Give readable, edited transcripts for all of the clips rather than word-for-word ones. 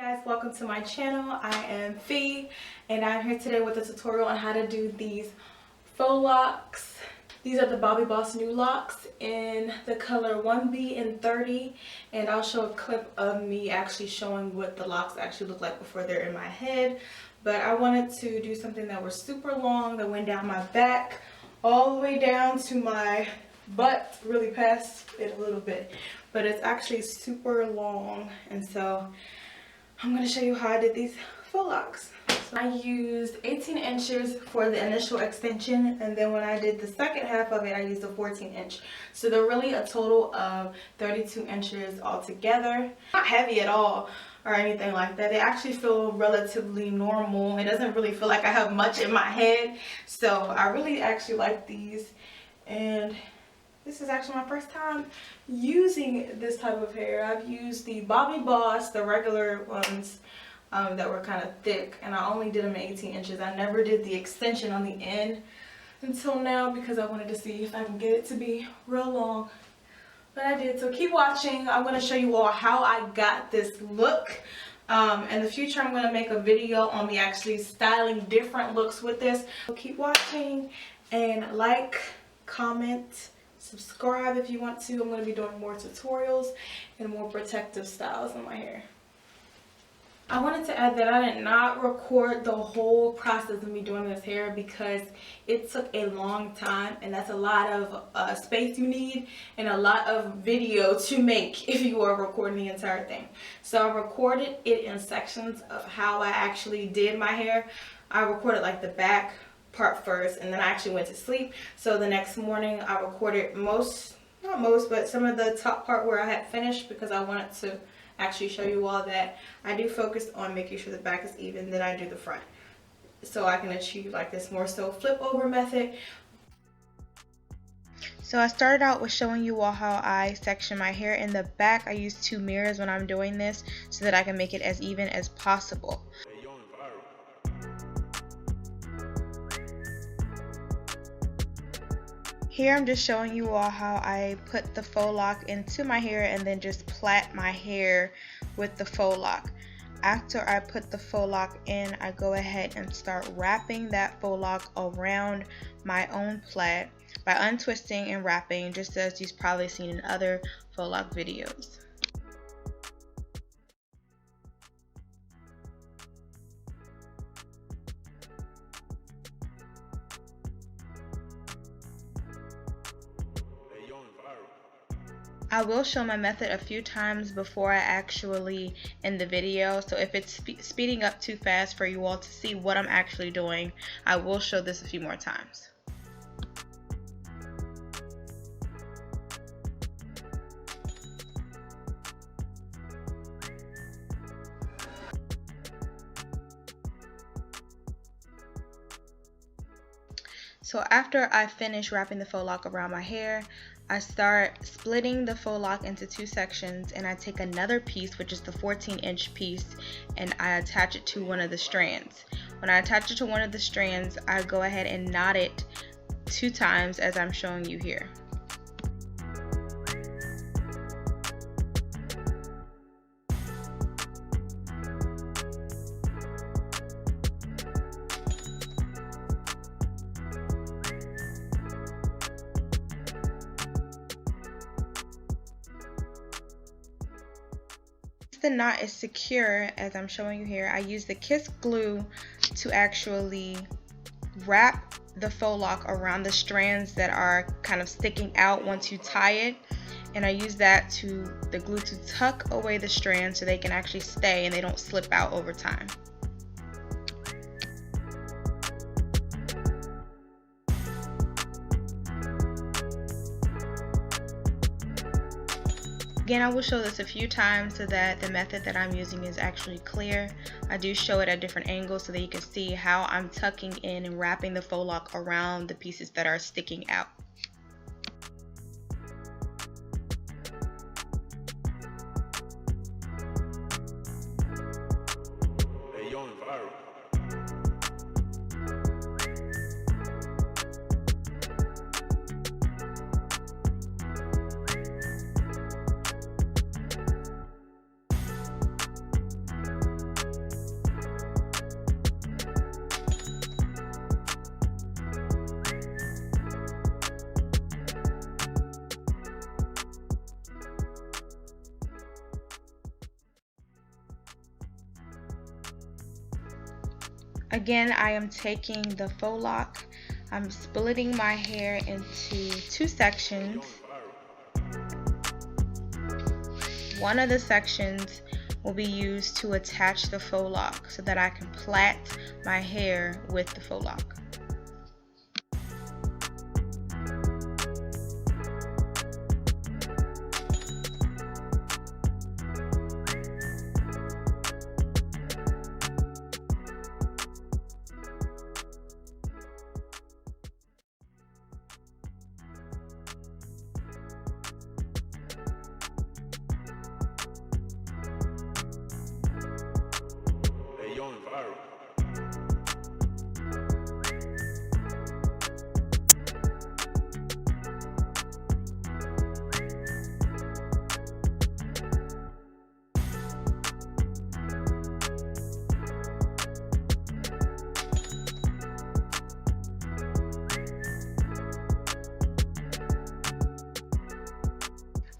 Guys, welcome to my channel. I am Fee and I'm here today with a tutorial on how to do these faux locks. These are the Bobbi Boss new locks in the color 1B and 30, and I'll show a clip of me actually showing what the locks actually look like before they're in my head. But I wanted to do something that was super long, that went down my back all the way down to my butt, really past it a little bit, but it's actually super long. And so I'm going to show you how I did these faux locks. So I used 18 inches for the initial extension, and then when I did the second half of it I used a 14 inch. So they're really a total of 32 inches altogether. Not heavy at all or anything like that. They actually feel relatively normal. It doesn't really feel like I have much in my head. So I really actually like these, and this is actually my first time using this type of hair. I've used the Bobbi Boss, the regular ones that were kind of thick, and I only did them 18 inches. I never did the extension on the end until now because I wanted to see if I can get it to be real long. But I did, so keep watching. I'm going to show you all how I got this look. In the future I'm going to make a video on me actually styling different looks with this. So keep watching and like, comment, subscribe if you want to. I'm going to be doing more tutorials and more protective styles on my hair. I wanted to add that I did not record the whole process of me doing this hair because it took a long time, and that's a lot of space you need and a lot of video to make if you are recording the entire thing. So I recorded it in sections of how I actually did my hair. I recorded like the back part first, and then I actually went to sleep. So the next morning I recorded not most, but some of the top part where I had finished, because I wanted to actually show you all that I do focus on making sure the back is even, then I do the front, so I can achieve like this more so flip over method. So I started out with showing you all how I section my hair. In the back I use 2 mirrors when I'm doing this so that I can make it as even as possible. Here I'm just showing you all how I put the faux lock into my hair and then just plait my hair with the faux lock. After I put the faux lock in, I go ahead and start wrapping that faux lock around my own plait by untwisting and wrapping, just as you've probably seen in other faux lock videos. I will show my method a few times before I actually end the video, so if it's speeding up too fast for you all to see what I'm actually doing, I will show this a few more times. So after I finish wrapping the faux lock around my hair, I start splitting the faux lock into 2 sections, and I take another piece, which is the 14-inch piece, and I attach it to one of the strands. When I attach it to one of the strands, I go ahead and knot it 2 times as I'm showing you here. The knot is secure, as I'm showing you here, I use the kiss glue to actually wrap the faux lock around the strands that are kind of sticking out once you tie it, and I use the glue to tuck away the strands so they can actually stay and they don't slip out over time. Again, I will show this a few times so that the method that I'm using is actually clear. I do show it at different angles so that you can see how I'm tucking in and wrapping the faux lock around the pieces that are sticking out. Again, I am taking the faux lock. I'm splitting my hair into 2 sections. One of the sections will be used to attach the faux lock so that I can plait my hair with the faux lock.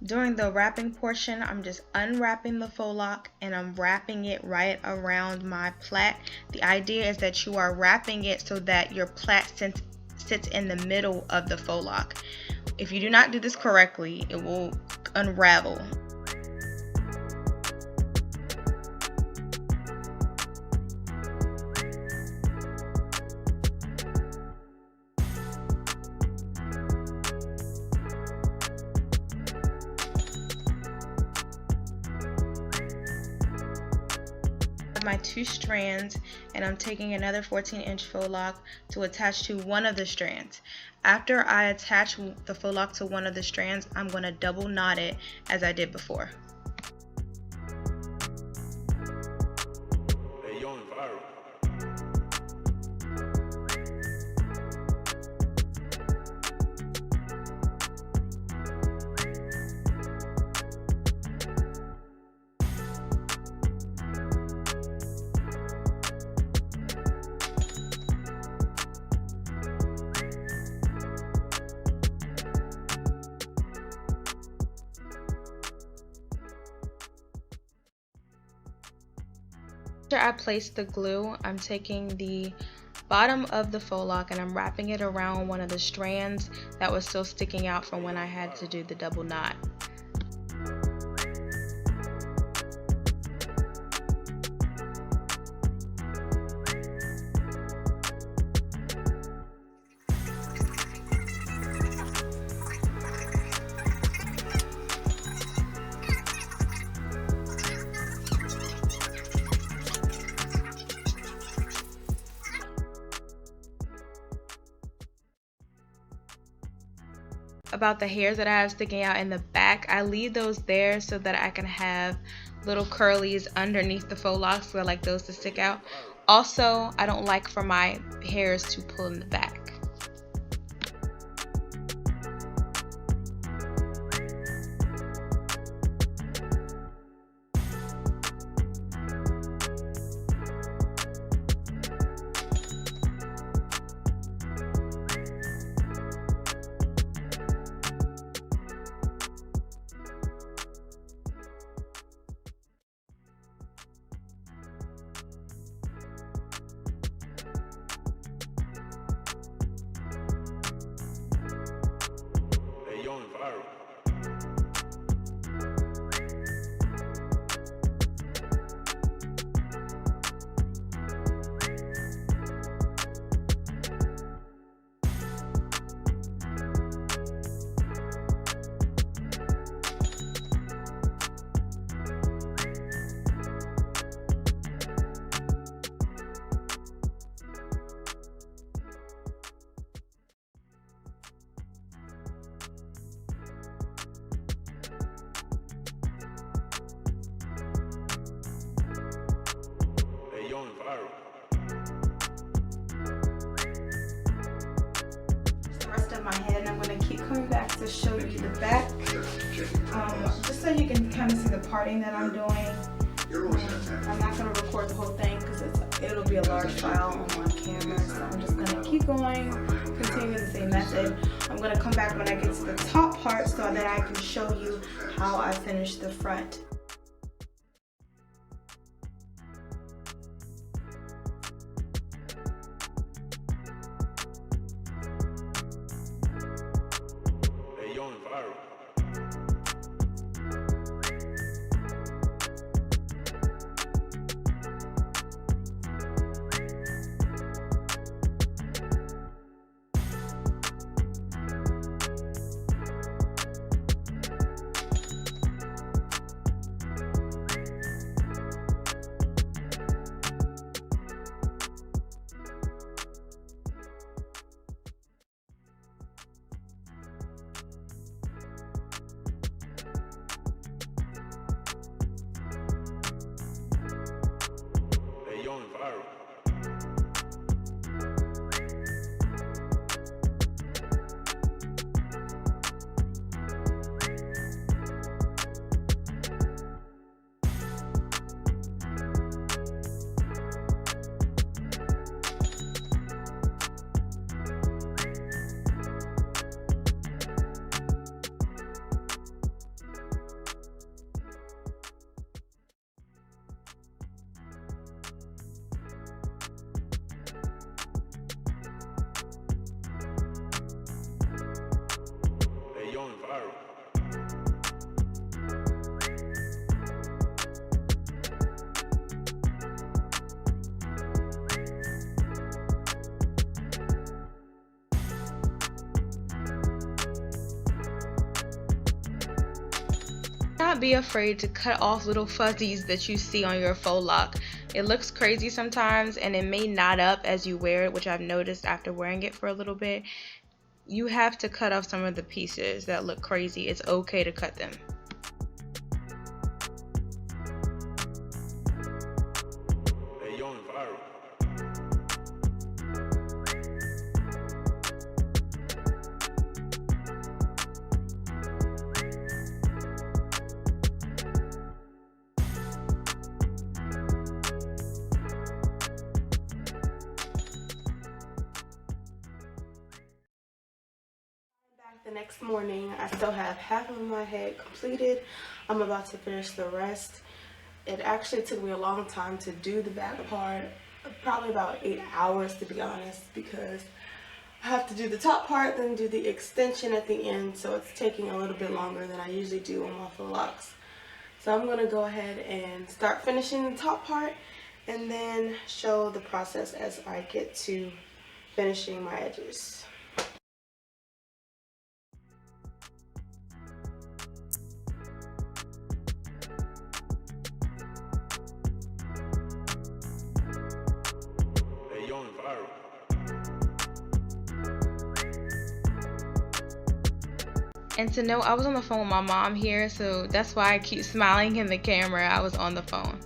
During the wrapping portion, I'm just unwrapping the faux lock and I'm wrapping it right around my plait. The idea is that you are wrapping it so that your plait sits in the middle of the faux lock. If you do not do this correctly, it will unravel. My 2 strands, and I'm taking another 14-inch faux lock to attach to one of the strands. After I attach the faux lock to one of the strands, I'm going to double knot it as I did before. After I place the glue, I'm taking the bottom of the faux lock and I'm wrapping it around one of the strands that was still sticking out from when I had to do the double knot. About the hairs that I have sticking out in the back, I leave those there so that I can have little curlies underneath the faux locks where I like those to stick out. Also, I don't like for my hairs to pull in the back. My head, and I'm going to keep coming back to show you the back, just so you can kind of see the parting that I'm doing. I'm not going to record the whole thing because it'll be a large file on my camera, so I'm just going to keep going, continue the same method. I'm going to come back when I get to the top part so that I can show you how I finish the front. Not be afraid to cut off little fuzzies that you see on your faux lock. It looks crazy sometimes and it may knot up as you wear it, which I've noticed after wearing it for a little bit. You have to cut off some of the pieces that look crazy. It's okay to cut them. The next morning, I still have half of my head completed. I'm about to finish the rest. It actually took me a long time to do the back part, probably about 8 hours to be honest, because I have to do the top part, then do the extension at the end, so it's taking a little bit longer than I usually do on my faux locks. So I'm going to go ahead and start finishing the top part and then show the process as I get to finishing my edges. And to know, I was on the phone with my mom here, so that's why I keep smiling in the camera. I was on the phone.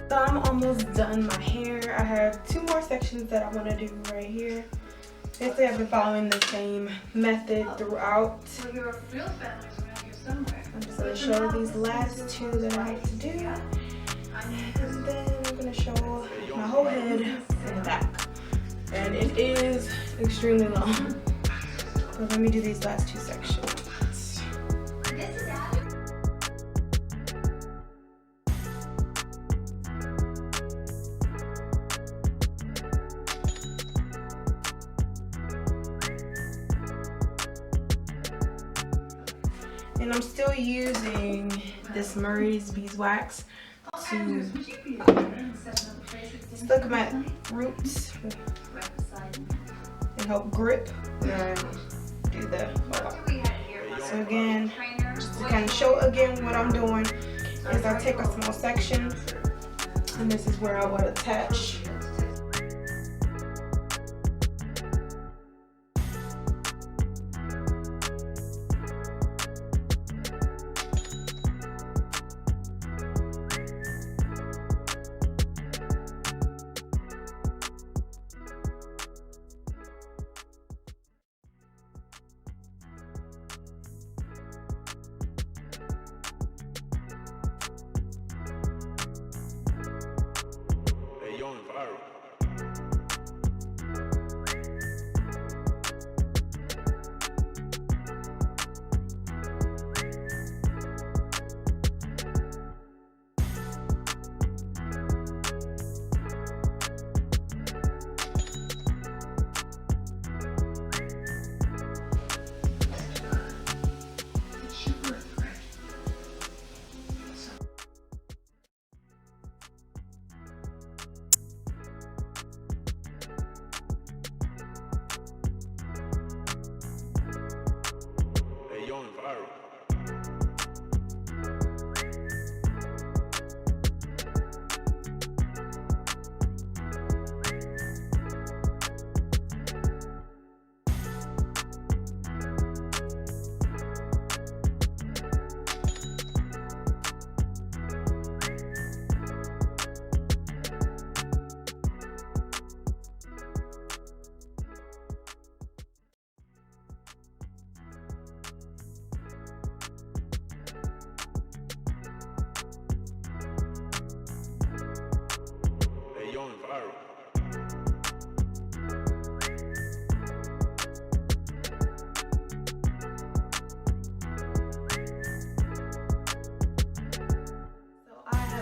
So I'm almost done my hair. I have 2 more sections that I want to do right here. Basically, I've been following the same method throughout. Well, your real family's around here somewhere. I'm just going to show these last 2 that I have to do. And then I'm going to show my whole head from the back. And it is extremely long. So let me do these last 2 sections. And I'm still using this Murray's beeswax to stick my roots and help grip when I do the Faux. So again, just to kind of show again what I'm doing is I take a small section and this is where I would attach.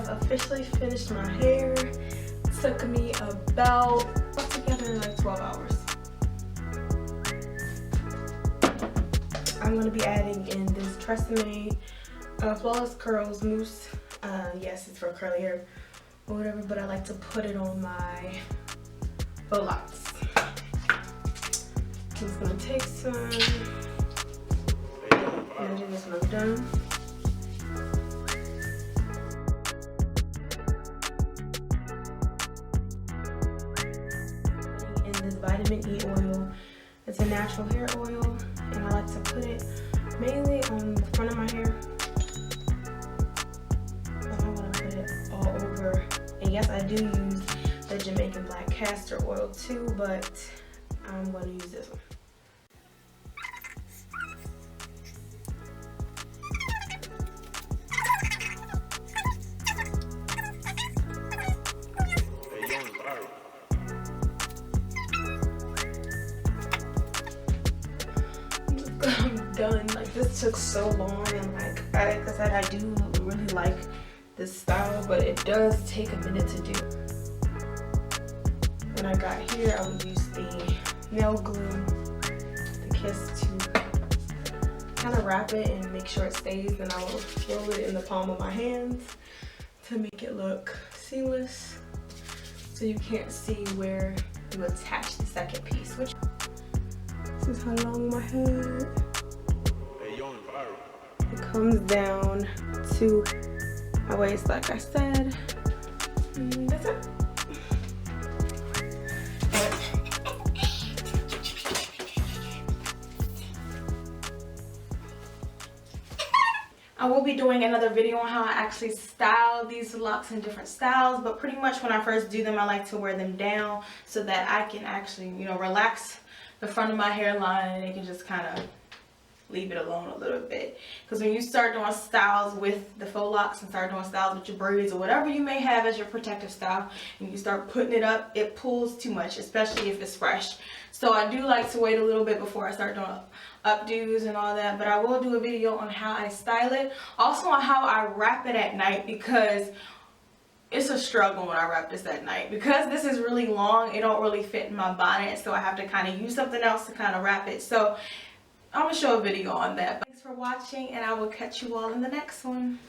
Officially finished my hair. It took me about altogether like 12 hours. I'm going to be adding in this Tresemme Flawless Curls Mousse. Yes, it's for curly hair or whatever, but I like to put it on my Faux Locs. I'm just going to take some and do this when I'm done. Vitamin E oil. It's a natural hair oil and I like to put it mainly on the front of my hair. But I want to put it all over. And yes, I do use the Jamaican black castor oil too, but I'm going to use this one. I'm done. Like, this took so long, and like I said, I do really like this style, but it does take a minute to do. When I got here, I would use the nail glue, the Kiss, to kind of wrap it and make sure it stays, and I will roll it in the palm of my hands to make it look seamless, so you can't see where you attach the second piece. Which this is how long my hair. It comes down to my waist, like I said. And that's it. I will be doing another video on how I actually style these locks in different styles, but pretty much when I first do them, I like to wear them down so that I can actually, you know, relax the front of my hairline and it can just kind of leave it alone a little bit. Because when you start doing styles with the faux locks and start doing styles with your braids or whatever you may have as your protective style, and you start putting it up, it pulls too much, especially if it's fresh. So I do like to wait a little bit before I start doing updos and all that, but I will do a video on how I style it, also on how I wrap it at night, because it's a struggle when I wrap this at night. Because this is really long, it don't really fit in my bonnet, so I have to kind of use something else to kind of wrap it. So I'm gonna show a video on that. Thanks for watching, and I will catch you all in the next one.